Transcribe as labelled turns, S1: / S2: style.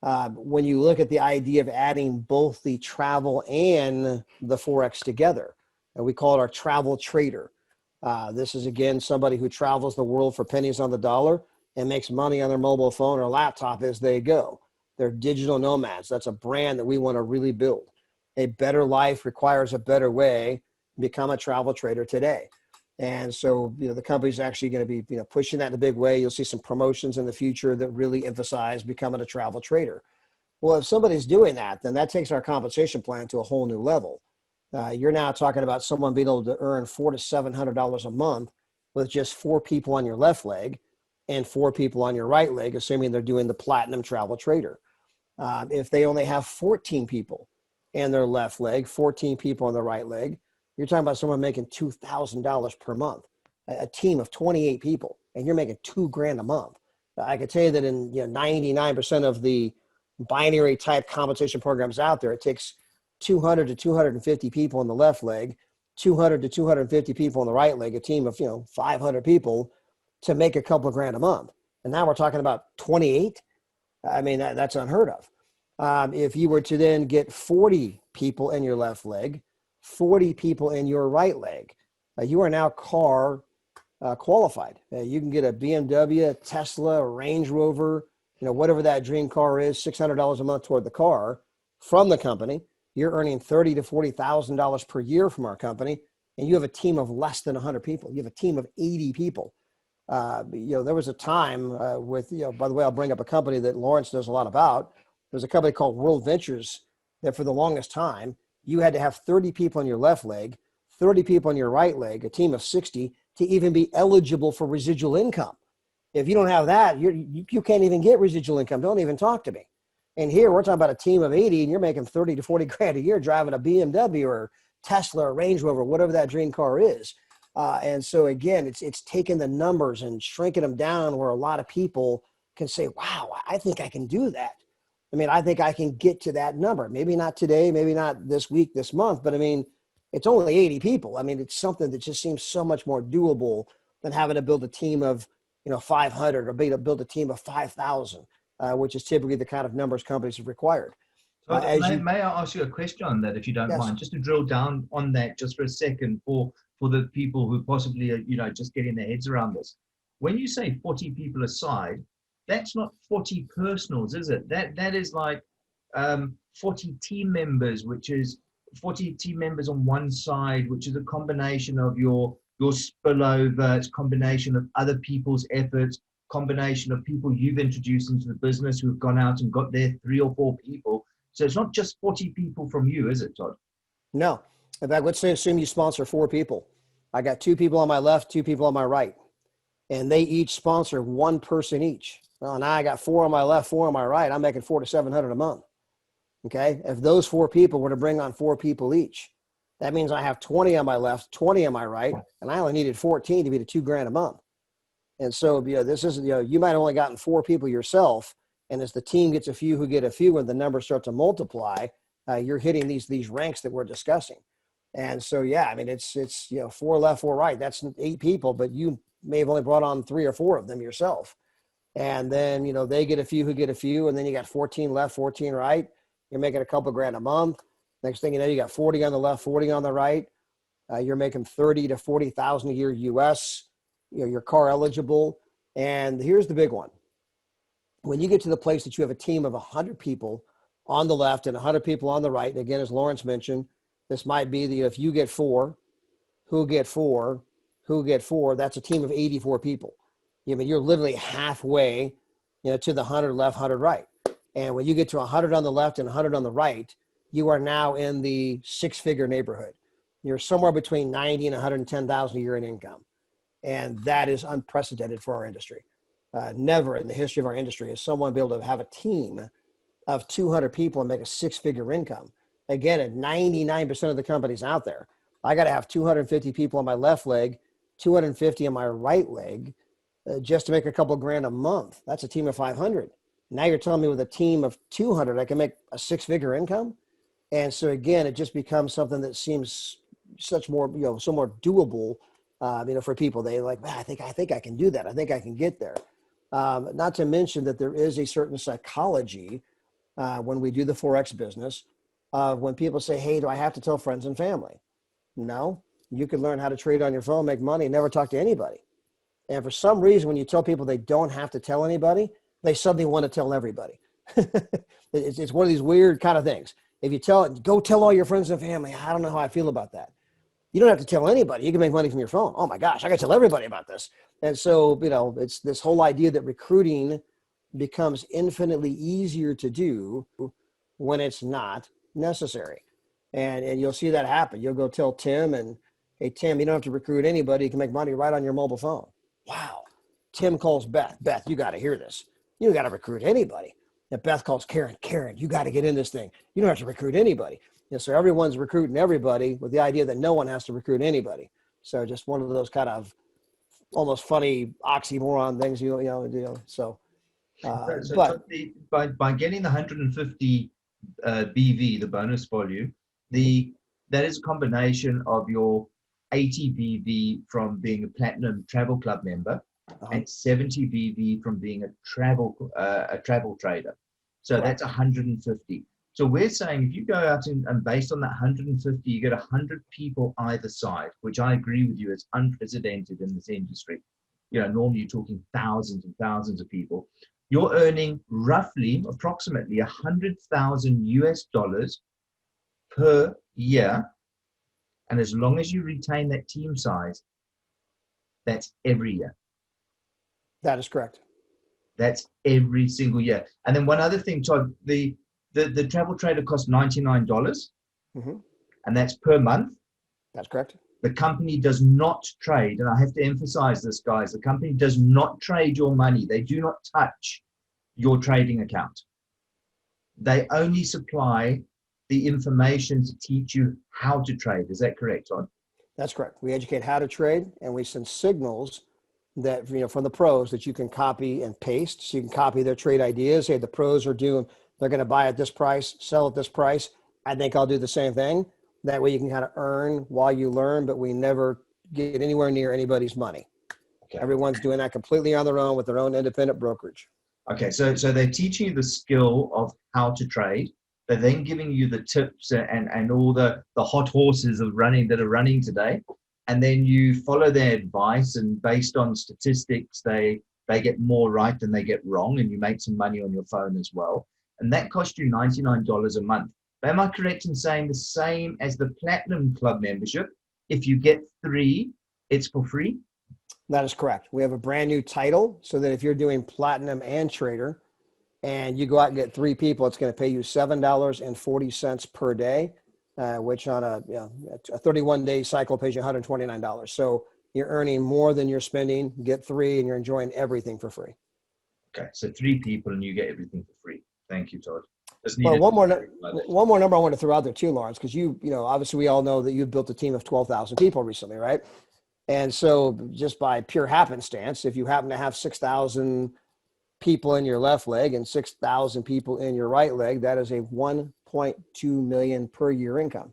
S1: When you look at the idea of adding both the travel and the Forex together, and we call it our travel trader. This is, again, somebody who travels the world for pennies on the dollar and makes money on their mobile phone or laptop as they go. They're digital nomads. That's a brand that we want to really build. A better life requires a better way. Become a travel trader today. And so, the company's actually going to be, pushing that in a big way. You'll see some promotions in the future that really emphasize becoming a travel trader. Well, if somebody's doing that, then that takes our compensation plan to a whole new level. You're now talking about someone being able to earn $400 to $700 a month with just 4 people on your left leg and 4 people on your right leg, assuming they're doing the platinum travel trader. If they only have 14 people in their left leg, 14 people on the right leg, you're talking about someone making $2,000 per month, a team of 28 people, and you're making $2,000 a month. I can tell you that in 99% of the binary type compensation programs out there, it takes 200 to 250 people on the left leg, 200 to 250 people on the right leg, a team of 500 people to make a couple of grand a month. And now we're talking about 28. I mean, that's unheard of. If you were to then get 40 people in your left leg, 40 people in your right leg, you are now car qualified. You can get a BMW, a Tesla, a Range Rover, whatever that dream car is, $600 a month toward the car from the company. You're earning $30,000 to $40,000 per year from our company, and you have a team of less than 100 people. You have a team of 80 people. There was a time with, by the way, I'll bring up a company that Lawrence knows a lot about. There's a company called World Ventures that for the longest time, you had to have 30 people on your left leg, 30 people on your right leg, a team of 60 to even be eligible for residual income. If you don't have that, you can't even get residual income. Don't even talk to me. And here we're talking about a team of 80 and you're making 30 to 40 grand a year driving a BMW or Tesla or Range Rover, whatever that dream car is. And so again, it's taking the numbers and shrinking them down where a lot of people can say, wow, I think I can do that. I mean, I think I can get to that number. Maybe not today, maybe not this week, this month, but I mean, it's only 80 people. I mean, it's something that just seems so much more doable than having to build a team of, 500 or build a team of 5,000, which is typically the kind of numbers companies have required.
S2: So may I ask you a question on that, if you don't mind, just to drill down on that just for a second for the people who possibly are, just getting their heads around this. When you say 40 people aside, that's not 40 personals, is it? That is like 40 team members, which is 40 team members on one side, which is a combination of your spillover, it's a combination of other people's efforts, combination of people you've introduced into the business who've gone out and got their 3 or 4 people. So it's not just 40 people from you, is it, Todd?
S1: No. In fact, let's assume you sponsor 4 people. I got 2 people on my left, 2 people on my right, and they each sponsor 1 person each. Well, now I got 4 on my left, 4 on my right. I'm making $400 to $700 a month. Okay. If those 4 people were to bring on 4 people each, that means I have 20 on my left, 20 on my right, and I only needed 14 to be to $2,000 a month. And so, this isn't, you might have only gotten 4 people yourself. And as the team gets a few who get a few, and the numbers start to multiply, you're hitting these ranks that we're discussing. And so, I mean, it's 4 left, 4 right. That's 8 people, but you may have only brought on 3 or 4 of them yourself. And then, they get a few who get a few, and then you got 14 left, 14 right. You're making a couple grand a month. Next thing you know, you got 40 on the left, 40 on the right. You're making 30 to 40,000 a year US. You're car eligible. And here's the big one. When you get to the place that you have a team of 100 people on the left and 100 people on the right, and again, as Lawrence mentioned, this might be if you get 4, who get 4, who get 4, that's a team of 84 people. I mean, you're literally halfway, to the 100 left, 100 right. And when you get to 100 on the left and 100 on the right, you are now in the 6-figure neighborhood. You're somewhere between 90 and 110,000 a year in income. And that is unprecedented for our industry. Never in the history of our industry has someone be able to have a team of 200 people and make a 6-figure income. Again, at 99% of the companies out there, I got to have 250 people on my left leg, 250 on my right leg, just to make a couple grand a month. That's a team of 500. Now you're telling me with a team of 200, I can make a 6-figure income? And so again, it just becomes something that seems so more doable, for people. They like, man, I think I can do that. I think I can get there. Not to mention that there is a certain psychology when we do the Forex business. When people say, hey, do I have to tell friends and family? No, you could learn how to trade on your phone, make money, and never talk to anybody. And for some reason, when you tell people they don't have to tell anybody, they suddenly want to tell everybody. It's one of these weird kind of things. If you go tell all your friends and family, I don't know how I feel about that. You don't have to tell anybody. You can make money from your phone. Oh my gosh, I got to tell everybody about this. And so, it's this whole idea that recruiting becomes infinitely easier to do when it's not necessary. And you'll see that happen. You'll go tell Tim, and hey, Tim, you don't have to recruit anybody. You can make money right on your mobile phone. Wow. Tim calls Beth. Beth, you got to hear this. You got to recruit anybody. And Beth calls Karen. Karen, you got to get in this thing. You don't have to recruit anybody. And so everyone's recruiting everybody with the idea that no one has to recruit anybody. So just one of those kind of almost funny oxymoron things, So,
S2: by getting the 150 BV, the bonus volume, that is a combination of your 80 BV from being a platinum travel club member and 70 BV from being a travel trader. So that's 150. So we're saying if you go out and based on that 150, you get 100 people either side, which I agree with you, is unprecedented in this industry. Normally you're talking thousands and thousands of people. You're earning approximately $100,000 per year. And as long as you retain that team size, that's every year.
S1: That is correct.
S2: That's every single year. And then one other thing, Todd, the travel trader costs $99, and that's per month.
S1: That's correct.
S2: The company does not trade, and I have to emphasize this, guys, the company does not trade your money. They do not touch your trading account. They only supply the information to teach you how to trade. Is that correct, Todd?
S1: That's correct. We educate how to trade, and we send signals that, from the pros that you can copy and paste. So you can copy their trade ideas. Hey, the pros they're going to buy at this price, sell at this price. I think I'll do the same thing. That way you can kind of earn while you learn, but we never get anywhere near anybody's money. Okay. Everyone's doing that completely on their own with their own independent brokerage.
S2: Okay, so they're teaching you the skill of how to trade. They're then giving you the tips and all the hot horses that are running today. And then you follow their advice, and based on statistics, they get more right than they get wrong, and you make some money on your phone as well. And that costs you $99 a month. Am I correct in saying the same as the Platinum Club membership? If you get 3, it's for free?
S1: That is correct. We have a brand new title so that if you're doing Platinum and Trader and you go out and get 3 people, it's going to pay you $7.40 per day, which on a 31-day cycle pays you $129. So you're earning more than you're spending. You get 3 and you're enjoying everything for free.
S2: Okay, so 3 people and you get everything for free. Thank you, Todd.
S1: Well, one more number I want to throw out there too, Lawrence, because obviously we all know that you've built a team of 12,000 people recently, right? And so just by pure happenstance, if you happen to have 6,000 people in your left leg and 6,000 people in your right leg, that is a $1.2 million per year income.